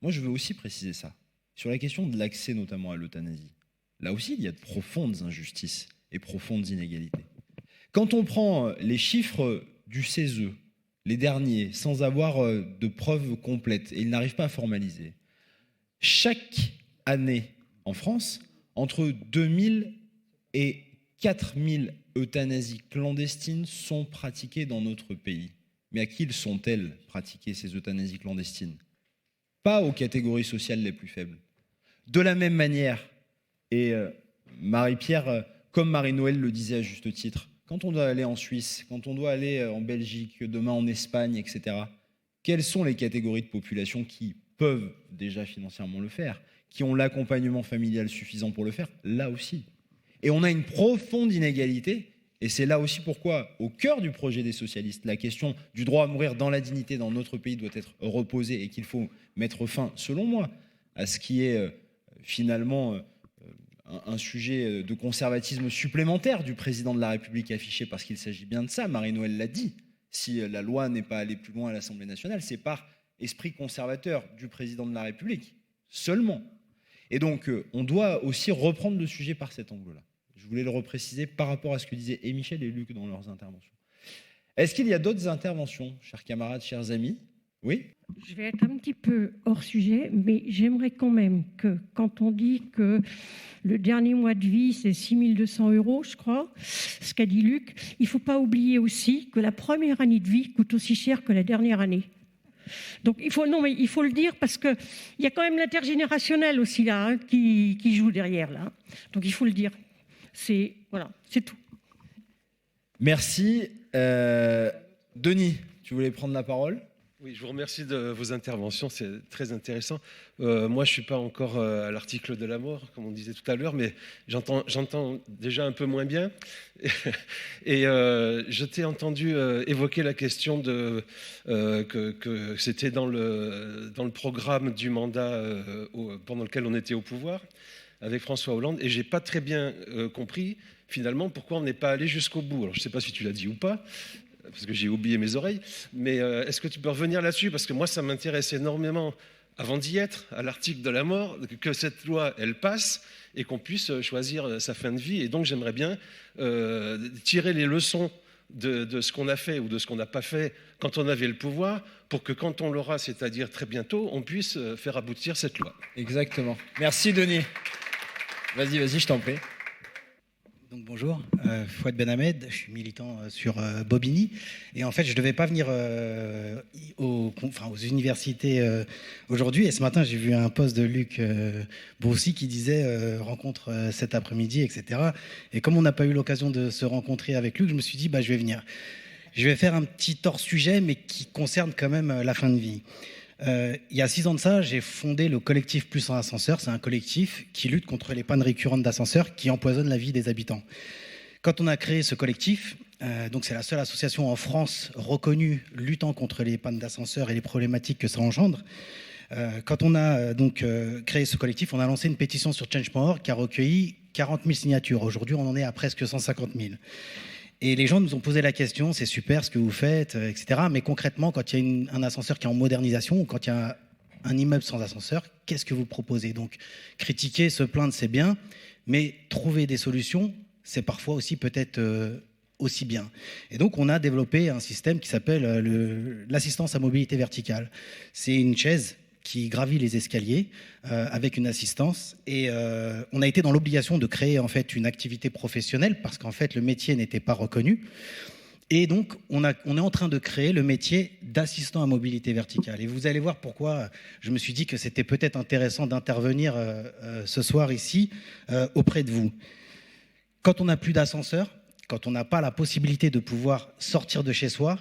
moi je veux aussi préciser ça. Sur la question de l'accès notamment à l'euthanasie, là aussi il y a de profondes injustices et profondes inégalités. Quand on prend les chiffres du CESE, les derniers, sans avoir de preuves complètes, et ils n'arrivent pas à formaliser, chaque année en France, entre 2000 et 4000 euthanasies clandestines sont pratiquées dans notre pays. Mais à qui sont-elles pratiquées, ces euthanasies clandestines ? Pas aux catégories sociales les plus faibles. De la même manière, et Marie-Pierre, comme Marie-Noëlle le disait à juste titre, quand on doit aller en Suisse, quand on doit aller en Belgique, demain en Espagne, etc., quelles sont les catégories de population qui peuvent déjà financièrement le faire, qui ont l'accompagnement familial suffisant pour le faire ? Là aussi. Et on a une profonde inégalité, et c'est là aussi pourquoi, au cœur du projet des socialistes, la question du droit à mourir dans la dignité dans notre pays doit être reposée, et qu'il faut mettre fin, selon moi, à ce qui est finalement un sujet de conservatisme supplémentaire du président de la République affiché, parce qu'il s'agit bien de ça, Marie-Noëlle l'a dit. Si la loi n'est pas allée plus loin à l'Assemblée nationale, c'est par esprit conservateur du président de la République, seulement. Et donc, on doit aussi reprendre le sujet par cet angle-là. Je voulais le repréciser par rapport à ce que disaient Michel et Luc dans leurs interventions. Est-ce qu'il y a d'autres interventions, chers camarades, chers amis ? Oui. Je vais être un petit peu hors sujet, mais j'aimerais quand même que, quand on dit que le dernier mois de vie, c'est 6 200 €, je crois, ce qu'a dit Luc, il ne faut pas oublier aussi que la première année de vie coûte aussi cher que la dernière année. Donc il faut le dire parce qu'il y a quand même l'intergénérationnel aussi là, hein, qui joue derrière là. Donc il faut le dire. Voilà, c'est tout. Merci. Denis, tu voulais prendre la parole ? Oui, je vous remercie de vos interventions, c'est très intéressant. Moi, je ne suis pas encore à l'article de la mort, comme on disait tout à l'heure, mais j'entends déjà un peu moins bien. Et je t'ai entendu évoquer la question que c'était dans le programme du mandat pendant lequel on était au pouvoir, avec François Hollande, et je n'ai pas très bien compris, finalement, pourquoi on n'est pas allé jusqu'au bout. Alors, je ne sais pas si tu l'as dit ou pas, parce que j'ai oublié mes oreilles, mais est-ce que tu peux revenir là-dessus? Parce que moi, ça m'intéresse énormément, avant d'y être, à l'article de la mort, que cette loi, elle passe et qu'on puisse choisir sa fin de vie. Et donc, j'aimerais bien tirer les leçons de ce qu'on a fait ou de ce qu'on n'a pas fait quand on avait le pouvoir, pour que quand on l'aura, c'est-à-dire très bientôt, on puisse faire aboutir cette loi. Exactement. Merci, Denis. Vas-y, je t'en prie. Donc bonjour, Fouad Benhamed, je suis militant sur Bobigny, et en fait je ne devais pas venir aux universités aujourd'hui, et ce matin j'ai vu un post de Luc Broussy qui disait rencontre cet après-midi, etc. Et comme on n'a pas eu l'occasion de se rencontrer avec Luc, je me suis dit je vais venir. Je vais faire un petit hors-sujet, mais qui concerne quand même la fin de vie. Il y a 6 ans de ça, j'ai fondé le collectif Plus en ascenseur. C'est un collectif qui lutte contre les pannes récurrentes d'ascenseurs qui empoisonnent la vie des habitants. Quand on a créé ce collectif, donc c'est la seule association en France reconnue luttant contre les pannes d'ascenseurs et les problématiques que ça engendre. Quand on a créé ce collectif, on a lancé une pétition sur Change.org qui a recueilli 40 000 signatures. Aujourd'hui, on en est à presque 150 000. Et les gens nous ont posé la question, c'est super ce que vous faites, etc. Mais concrètement, quand il y a un ascenseur qui est en modernisation ou quand il y a un immeuble sans ascenseur, qu'est-ce que vous proposez? Donc, critiquer, se plaindre, c'est bien, mais trouver des solutions, c'est parfois aussi peut-être aussi bien. Et donc, on a développé un système qui s'appelle l'assistance à mobilité verticale. C'est une chaise qui gravit les escaliers avec une assistance, et on a été dans l'obligation de créer en fait une activité professionnelle parce qu'en fait le métier n'était pas reconnu, et donc on est en train de créer le métier d'assistant à mobilité verticale, et vous allez voir pourquoi je me suis dit que c'était peut-être intéressant d'intervenir ce soir ici auprès de vous. Quand on n'a plus d'ascenseur, quand on n'a pas la possibilité de pouvoir sortir de chez soi,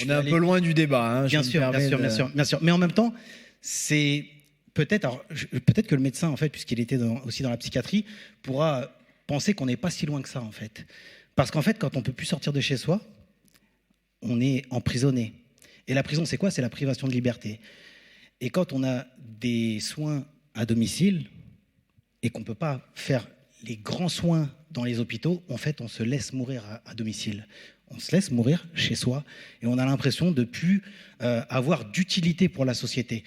on est un peu loin du débat, hein, bien sûr, mais en même temps c'est peut-être que le médecin, en fait, puisqu'il était aussi dans la psychiatrie, pourra penser qu'on n'est pas si loin que ça, en fait. Parce qu'en fait, quand on ne peut plus sortir de chez soi, on est emprisonné. Et la prison, c'est quoi? C'est la privation de liberté. Et quand on a des soins à domicile et qu'on ne peut pas faire les grands soins dans les hôpitaux, en fait, on se laisse mourir à domicile. On se laisse mourir chez soi et on a l'impression de ne plus avoir d'utilité pour la société.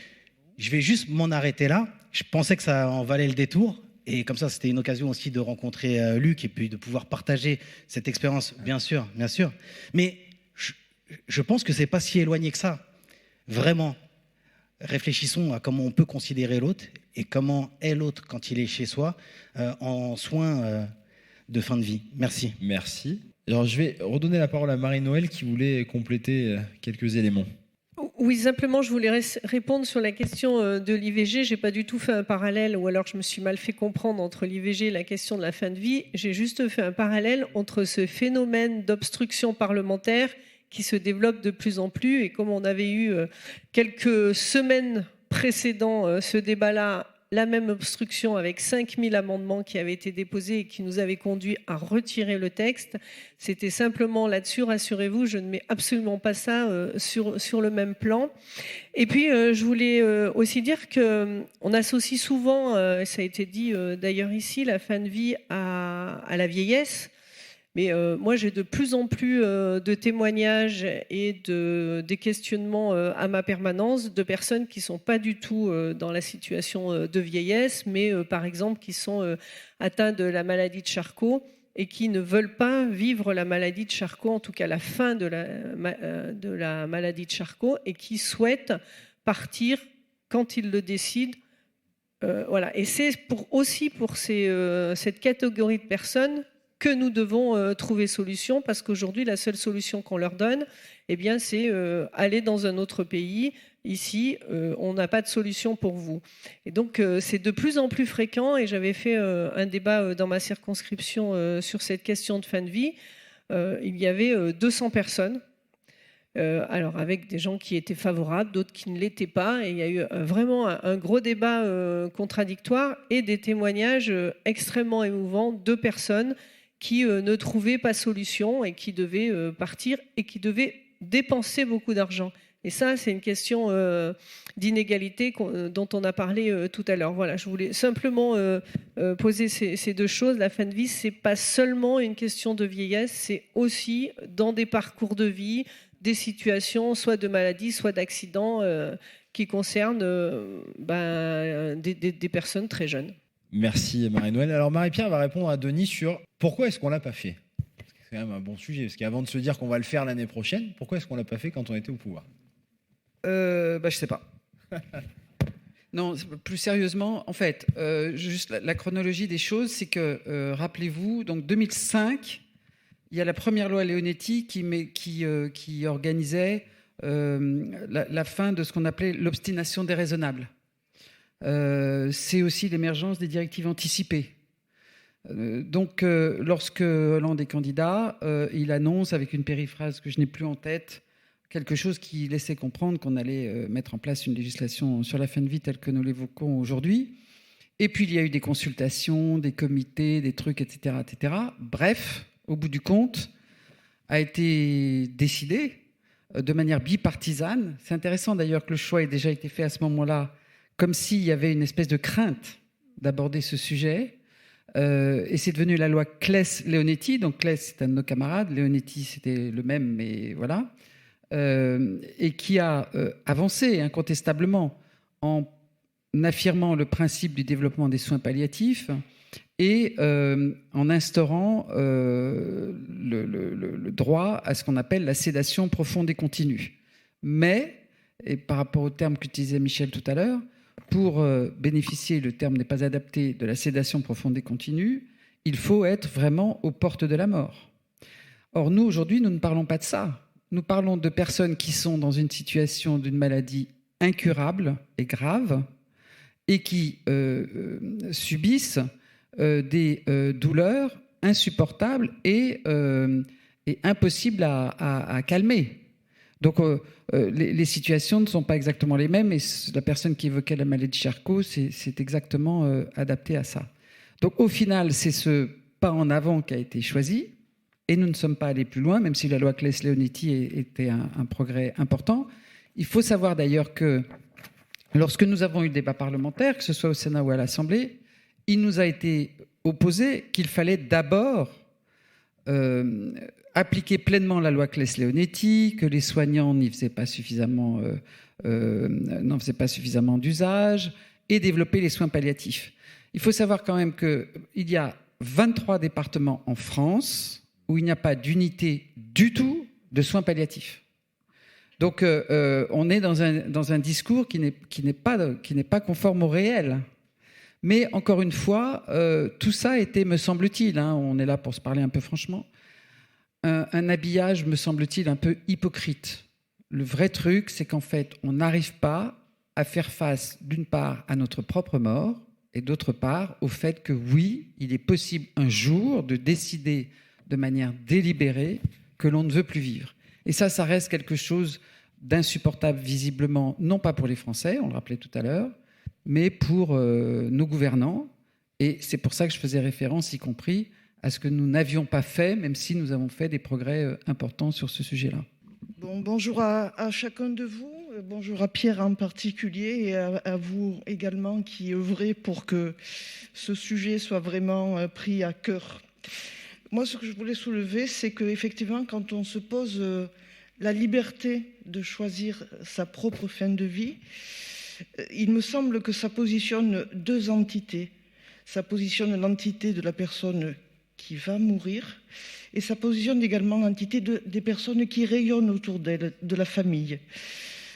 Je vais juste m'en arrêter là. Je pensais que ça en valait le détour. Et comme ça, c'était une occasion aussi de rencontrer Luc et puis de pouvoir partager cette expérience, bien sûr. Mais je pense que ce n'est pas si éloigné que ça. Vraiment, réfléchissons à comment on peut considérer l'autre et comment est l'autre quand il est chez soi en soins de fin de vie. Merci. Merci. Alors, je vais redonner la parole à Marie-Noëlle qui voulait compléter quelques éléments. Oui, simplement, je voulais répondre sur la question de l'IVG. Je n'ai pas du tout fait un parallèle, ou alors je me suis mal fait comprendre entre l'IVG et la question de la fin de vie. J'ai juste fait un parallèle entre ce phénomène d'obstruction parlementaire qui se développe de plus en plus. Et comme on avait eu quelques semaines précédant ce débat-là, la même obstruction avec 5000 amendements qui avaient été déposés et qui nous avaient conduit à retirer le texte. C'était simplement là-dessus, rassurez-vous, je ne mets absolument pas ça sur le même plan. Et puis, je voulais aussi dire qu'on associe souvent, ça a été dit d'ailleurs ici, la fin de vie à la vieillesse. Mais moi, j'ai de plus en plus de témoignages et des questionnements à ma permanence de personnes qui ne sont pas du tout dans la situation de vieillesse, mais par exemple qui sont atteints de la maladie de Charcot et qui ne veulent pas vivre la maladie de Charcot, en tout cas la fin de la maladie de Charcot, et qui souhaitent partir quand ils le décident. Voilà. Et c'est aussi pour cette catégorie de personnes que nous devons trouver solution, parce qu'aujourd'hui, la seule solution qu'on leur donne, eh bien, c'est aller dans un autre pays. Ici, on n'a pas de solution pour vous. Et donc, c'est de plus en plus fréquent, et j'avais fait un débat dans ma circonscription sur cette question de fin de vie. Il y avait 200 personnes, alors avec des gens qui étaient favorables, d'autres qui ne l'étaient pas, et il y a eu vraiment un gros débat contradictoire et des témoignages extrêmement émouvants de personnes qui ne trouvaient pas solution et qui devaient partir et qui devaient dépenser beaucoup d'argent. Et ça, c'est une question d'inégalité dont on a parlé tout à l'heure. Voilà, je voulais simplement poser ces deux choses. La fin de vie, c'est pas seulement une question de vieillesse, c'est aussi dans des parcours de vie, des situations, soit de maladie, soit d'accident, qui concernent des personnes très jeunes. Merci Marie-Noëlle. Alors Marie-Pierre va répondre à Denis sur pourquoi est-ce qu'on ne l'a pas fait. C'est quand même un bon sujet, parce qu'avant de se dire qu'on va le faire l'année prochaine, pourquoi est-ce qu'on ne l'a pas fait quand on était au pouvoir? Je sais pas. Non, plus sérieusement, en fait, juste la chronologie des choses, c'est que, rappelez-vous, donc 2005, il y a la première loi Leonetti qui organisait la fin de ce qu'on appelait l'obstination déraisonnable. C'est aussi l'émergence des directives anticipées. Donc, lorsque Hollande est candidat, il annonce, avec une périphrase que je n'ai plus en tête, quelque chose qui laissait comprendre qu'on allait mettre en place une législation sur la fin de vie telle que nous l'évoquons aujourd'hui. Et puis, il y a eu des consultations, des comités, des trucs, etc., etc. Bref, au bout du compte, a été décidé de manière bipartisane. C'est intéressant d'ailleurs que le choix ait déjà été fait à ce moment-là, comme s'il y avait une espèce de crainte d'aborder ce sujet. Et c'est devenu la loi Claes-Leonetti. Donc Claes, c'est un de nos camarades. Leonetti, c'était le même, mais voilà. Et qui a avancé incontestablement en affirmant le principe du développement des soins palliatifs et en instaurant le droit à ce qu'on appelle la sédation profonde et continue. Mais, et par rapport au terme qu'utilisait Michel tout à l'heure, pour bénéficier, le terme n'est pas adapté, de la sédation profonde et continue, il faut être vraiment aux portes de la mort. Or, nous, aujourd'hui, nous ne parlons pas de ça. Nous parlons de personnes qui sont dans une situation d'une maladie incurable et grave et qui subissent des douleurs insupportables et impossibles à calmer. Donc, les situations ne sont pas exactement les mêmes et la personne qui évoquait la maladie de Charcot, c'est exactement adapté à ça. Donc, au final, c'est ce pas en avant qui a été choisi. Et nous ne sommes pas allés plus loin, même si la loi Claes-Leonetti était un progrès important. Il faut savoir d'ailleurs que lorsque nous avons eu le débat parlementaire, que ce soit au Sénat ou à l'Assemblée, il nous a été opposé qu'il fallait d'abord appliquer pleinement la loi Claes-Leonetti, que les soignants n'en faisaient pas suffisamment d'usage, et développer les soins palliatifs. Il faut savoir quand même qu'il y a 23 départements en France où il n'y a pas d'unité du tout de soins palliatifs. Donc, on est dans un discours qui n'est pas conforme au réel. Mais encore une fois, tout ça était, me semble-t-il, on est là pour se parler un peu franchement, un habillage, me semble-t-il, un peu hypocrite. Le vrai truc, c'est qu'en fait, on n'arrive pas à faire face, d'une part, à notre propre mort, et d'autre part, au fait que oui, il est possible un jour de décider de manière délibérée que l'on ne veut plus vivre. Et ça reste quelque chose d'insupportable visiblement, non pas pour les Français, on le rappelait tout à l'heure, mais pour nos gouvernants. Et c'est pour ça que je faisais référence, y compris, à ce que nous n'avions pas fait, même si nous avons fait des progrès importants sur ce sujet-là. Bon, bonjour à chacun de vous, bonjour à Pierre en particulier et à vous également qui œuvrez pour que ce sujet soit vraiment pris à cœur. Moi, ce que je voulais soulever, c'est qu'effectivement, quand on se pose la liberté de choisir sa propre fin de vie, il me semble que ça positionne deux entités. Ça positionne l'entité de la personne qui va mourir, et ça positionne également l'entité des personnes qui rayonnent autour d'elle, de la famille.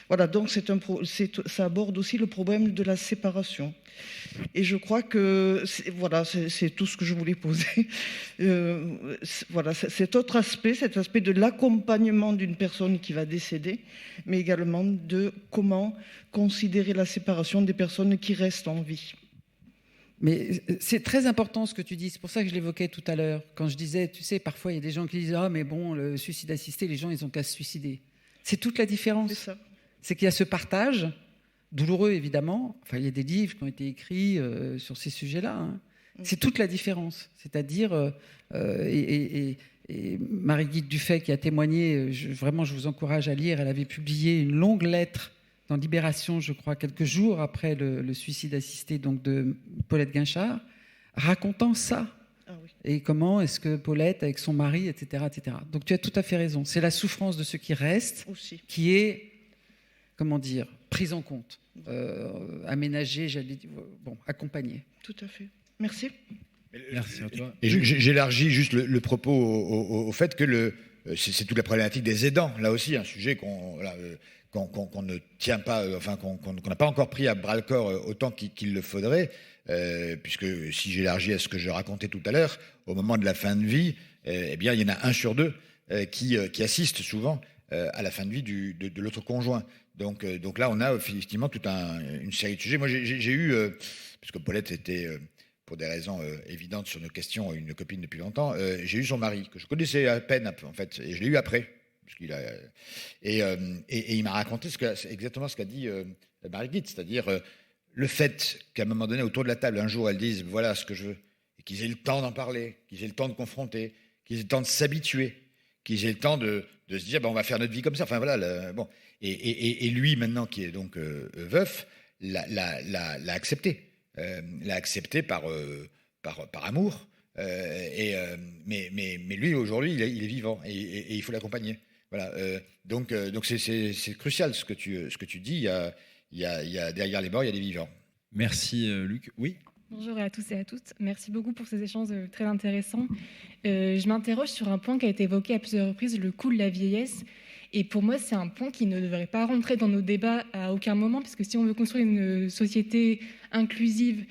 Voilà, donc ça aborde aussi le problème de la séparation. Et je crois que c'est tout ce que je voulais poser. Voilà, cet autre aspect, cet aspect de l'accompagnement d'une personne qui va décéder, mais également de comment considérer la séparation des personnes qui restent en vie. Mais c'est très important ce que tu dis, c'est pour ça que je l'évoquais tout à l'heure. Quand je disais, tu sais, parfois il y a des gens qui disent « Ah mais bon, le suicide assisté, les gens ils ont qu'à se suicider ». C'est toute la différence. C'est ça. C'est qu'il y a ce partage, douloureux évidemment, enfin il y a des livres qui ont été écrits sur ces sujets-là, hein. C'est toute la différence. C'est-à-dire, et Marie-Guide Dufay qui a témoigné, vraiment je vous encourage à lire, elle avait publié une longue lettre dans Libération, je crois, quelques jours après le suicide assisté donc de Paulette Guinchard, racontant ça. Ah oui. Et comment est-ce que Paulette, avec son mari, etc., etc. Donc tu as tout à fait raison. C'est la souffrance de ceux qui restent Aussi. qui est, comment dire, prise en compte, aménagée, j'allais dire, bon, accompagnée. Tout à fait. Merci. Merci à toi. Et j'élargis juste le propos au fait que c'est toute la problématique des aidants. Là aussi, un sujet qu'on ne tient pas, enfin qu'on n'a pas encore pris à bras le corps autant qu'il le faudrait, puisque si j'élargis à ce que je racontais tout à l'heure, au moment de la fin de vie, eh bien, il y en a 1 sur 2 qui assiste souvent à la fin de vie de l'autre conjoint. Donc là, on a effectivement toute une série de sujets. Moi, j'ai eu, parce que Paulette était, pour des raisons évidentes sur nos questions, une copine depuis longtemps, j'ai eu son mari, que je connaissais à peine, en fait, et je l'ai eu après. Et il m'a raconté exactement ce qu'a dit Marie-Guide, c'est-à-dire le fait qu'à un moment donné, autour de la table, un jour, elle dise « voilà ce que je veux », et qu'ils aient le temps d'en parler, qu'ils aient le temps de confronter, qu'ils aient le temps de s'habituer, qu'ils aient le temps de se dire on va faire notre vie comme ça. Enfin voilà, bon. Et lui, maintenant, qui est donc veuf, l'a accepté. L'a accepté par amour. Mais lui, aujourd'hui, il est vivant et il faut l'accompagner. Voilà. Donc c'est crucial ce que tu dis. Il y a derrière les morts, il y a des vivants. Merci Luc. Oui. Bonjour à tous et à toutes. Merci beaucoup pour ces échanges très intéressants. Je m'interroge sur un point qui a été évoqué à plusieurs reprises, le coût de la vieillesse. Et pour moi, c'est un point qui ne devrait pas rentrer dans nos débats à aucun moment, parce que si on veut construire une société inclusive,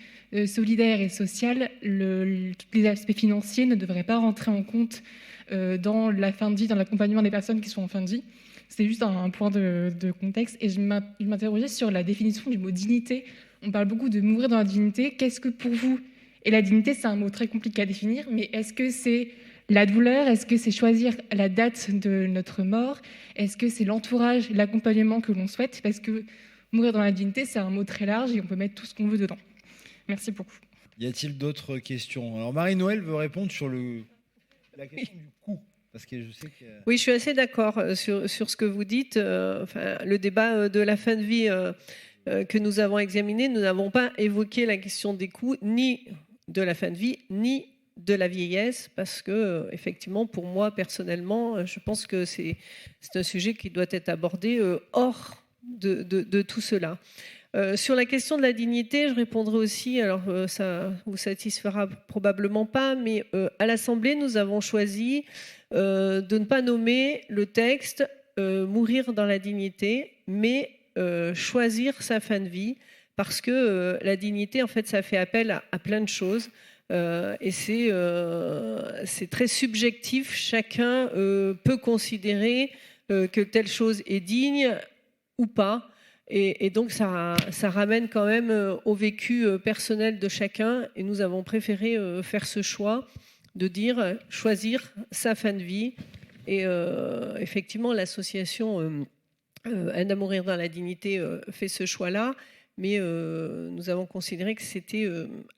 solidaire et sociale, tous les aspects financiers ne devraient pas rentrer en compte dans la fin de vie, dans l'accompagnement des personnes qui sont en fin de vie. C'est juste un point de contexte. Et je m'interrogeais sur la définition du mot dignité. On parle beaucoup de mourir dans la dignité. Qu'est-ce que pour vous et la dignité, c'est un mot très compliqué à définir, mais est-ce que c'est la douleur? Est-ce que c'est choisir la date de notre mort? Est-ce que c'est l'entourage, l'accompagnement que l'on souhaite? Parce que mourir dans la dignité, c'est un mot très large et on peut mettre tout ce qu'on veut dedans. Merci beaucoup. Y a-t-il d'autres questions? Alors Marie-Noël veut répondre sur la question du coût. Parce que je sais que... Oui, je suis assez d'accord sur ce que vous dites. Le débat de la fin de vie que nous avons examiné, nous n'avons pas évoqué la question des coûts, ni de la fin de vie, ni de la vieillesse, parce que effectivement, pour moi personnellement, je pense que c'est un sujet qui doit être abordé hors de tout cela. Sur la question de la dignité, je répondrai aussi, alors ça vous satisfera probablement pas, mais à l'Assemblée, nous avons choisi de ne pas nommer le texte mourir dans la dignité, mais choisir sa fin de vie, parce que la dignité, en fait, ça fait appel à plein de choses. Et c'est très subjectif. Chacun peut considérer que telle chose est digne ou pas. Et donc, ça ramène quand même au vécu personnel de chacun. Et nous avons préféré faire ce choix de dire choisir sa fin de vie. Et effectivement, l'association Aide à mourir dans la dignité fait ce choix-là. Mais nous avons considéré que c'était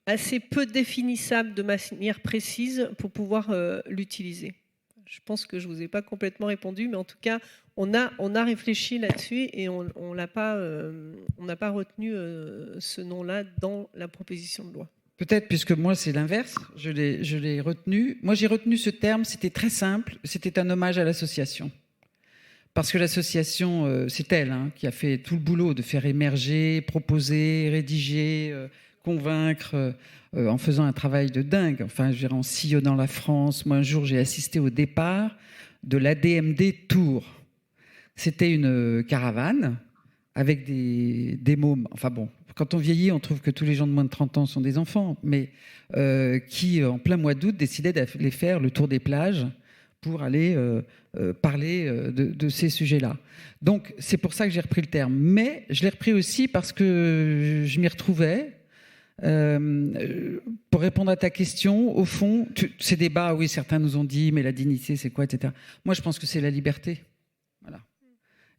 assez peu définissable de manière précise pour pouvoir l'utiliser. Je pense que je ne vous ai pas complètement répondu, mais en tout cas, on a réfléchi là-dessus et on n'a pas retenu ce nom-là dans la proposition de loi. Peut-être, puisque moi, c'est l'inverse, je l'ai retenu. Moi, j'ai retenu ce terme, c'était très simple, c'était un hommage à l'association. Parce que l'association, c'est elle qui a fait tout le boulot de faire émerger, proposer, rédiger, convaincre en faisant un travail de dingue, enfin, je dirais en sillonnant la France. Moi, un jour, j'ai assisté au départ de l'ADMD Tours. C'était une caravane avec des mômes. Enfin bon, quand on vieillit, on trouve que tous les gens de moins de 30 ans sont des enfants, mais qui, en plein mois d'août, décidaient d'aller faire le tour des plages pour aller parler de ces sujets-là. Donc, c'est pour ça que j'ai repris le terme. Mais je l'ai repris aussi parce que je m'y retrouvais. Pour répondre à ta question, au fond, ces débats, oui, certains nous ont dit, mais la dignité, c'est quoi, etc. Moi, je pense que c'est la liberté. Voilà.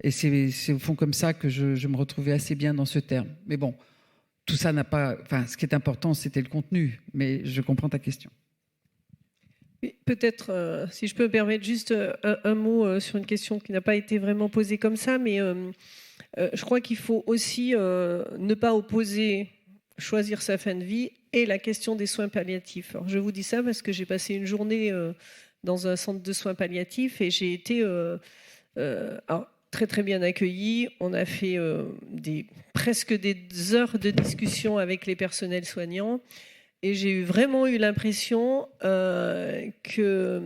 Et c'est au fond comme ça que je me retrouvais assez bien dans ce terme. Mais bon, tout ça n'a pas... Enfin, ce qui est important, c'était le contenu. Mais je comprends ta question. Peut-être, si je peux me permettre juste un mot sur une question qui n'a pas été vraiment posée comme ça, mais je crois qu'il faut aussi ne pas opposer choisir sa fin de vie et la question des soins palliatifs. Alors, je vous dis ça parce que j'ai passé une journée dans un centre de soins palliatifs et j'ai été très très bien accueillie. On a fait presque des heures de discussion avec les personnels soignants. Et j'ai vraiment eu l'impression que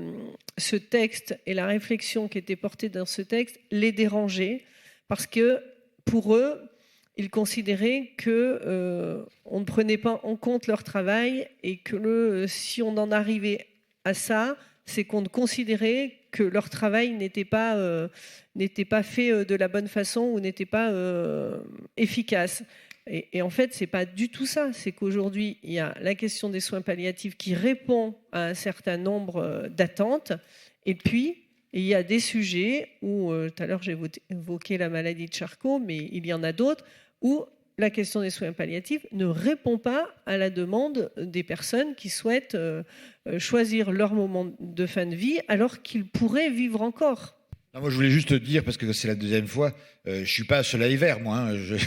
ce texte et la réflexion qui était portée dans ce texte les dérangeaient parce que pour eux, ils considéraient qu'on ne prenait pas en compte leur travail et que si on en arrivait à ça, c'est qu'on considérait que leur travail n'était pas fait de la bonne façon ou n'était pas efficace. Et en fait, ce n'est pas du tout ça. C'est qu'aujourd'hui, il y a la question des soins palliatifs qui répond à un certain nombre d'attentes. Et puis, il y a des sujets où, tout à l'heure, j'ai évoqué la maladie de Charcot, mais il y en a d'autres, où la question des soins palliatifs ne répond pas à la demande des personnes qui souhaitent choisir leur moment de fin de vie alors qu'ils pourraient vivre encore. Non, moi, je voulais juste te dire, parce que c'est la deuxième fois, je ne suis pas soleil vert, moi. Hein,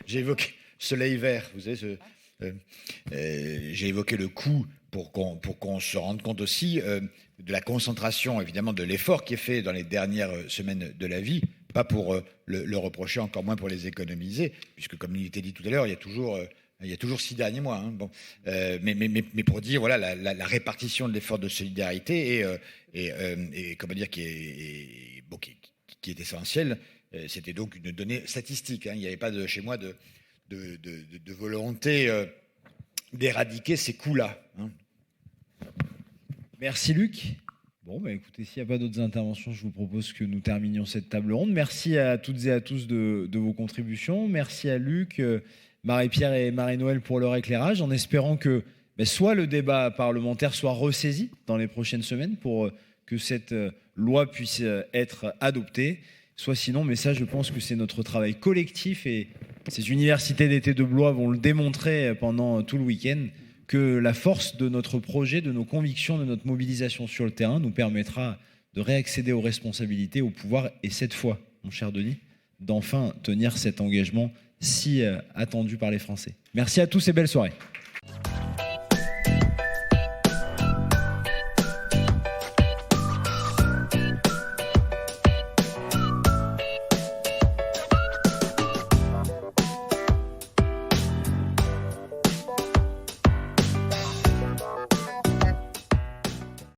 j'ai évoqué soleil vert, vous savez, j'ai évoqué le coût pour qu'on se rende compte aussi de la concentration, évidemment, de l'effort qui est fait dans les dernières semaines de la vie, pas pour le reprocher, encore moins pour les économiser, puisque comme il était dit tout à l'heure, il y a toujours 6 derniers mois. Hein, bon. Mais pour dire, voilà, la répartition de l'effort de solidarité et comment dire, qui est essentielle. C'était donc une donnée statistique. Hein. Il n'y avait pas chez moi de volonté d'éradiquer ces coûts-là. Hein. Merci Luc. Bon, écoutez, s'il n'y a pas d'autres interventions, je vous propose que nous terminions cette table ronde. Merci à toutes et à tous de vos contributions. Merci à Luc, Marie-Pierre et Marie-Noël pour leur éclairage, en espérant que soit le débat parlementaire soit ressaisi dans les prochaines semaines pour que cette loi puisse être adoptée. Soit sinon, mais ça, je pense que c'est notre travail collectif et ces universités d'été de Blois vont le démontrer pendant tout le week-end que la force de notre projet, de nos convictions, de notre mobilisation sur le terrain nous permettra de réaccéder aux responsabilités, au pouvoir et cette fois, mon cher Denis, d'enfin tenir cet engagement si attendu par les Français. Merci à tous et belle soirée.